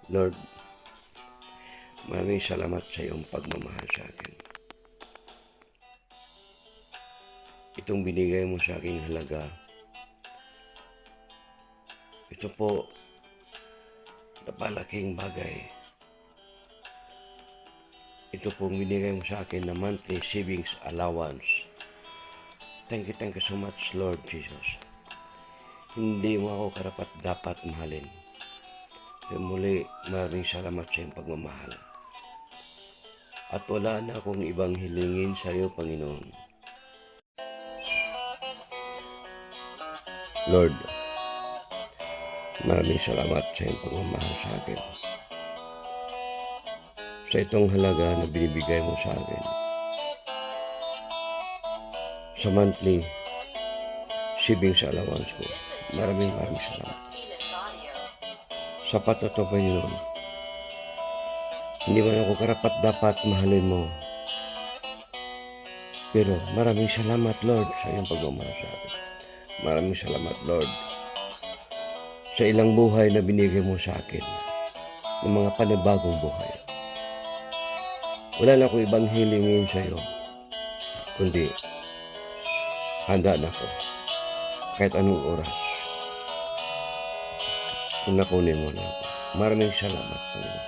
Lord, maraming salamat sa iyong pagmamahal sa akin. Itong binigay mo sa aking halaga, ito po, napalaking bagay. Ito pong binigay mo sa akin na monthly savings allowance. Thank you so much, Lord Jesus. Hindi mo ako karapat dapat mahalin. Pero muli, maraming salamat sa iyong pagmamahal. At wala na akong ibang hilingin sa iyo, Panginoon. Lord, maraming salamat sa iyong pagmamahal sa akin. Sa itong halaga na binibigay mo sa akin. Sa monthly savings allowance ko. Maraming salamat. Sapat na ito, Panginoon. Hindi man ako karapat dapat mahalin mo. Pero maraming salamat, Lord, sa iyong pagmamahal sa akin. Maraming salamat, Lord, sa ilang buhay na binigay mo sa akin. Ng mga panibagong buhay. Wala na akong ibang hilingin sa iyo. Kundi, handa na ako. Kahit anong oras. Kung nakunin mo na ako. Maraming salamat, Panginoon.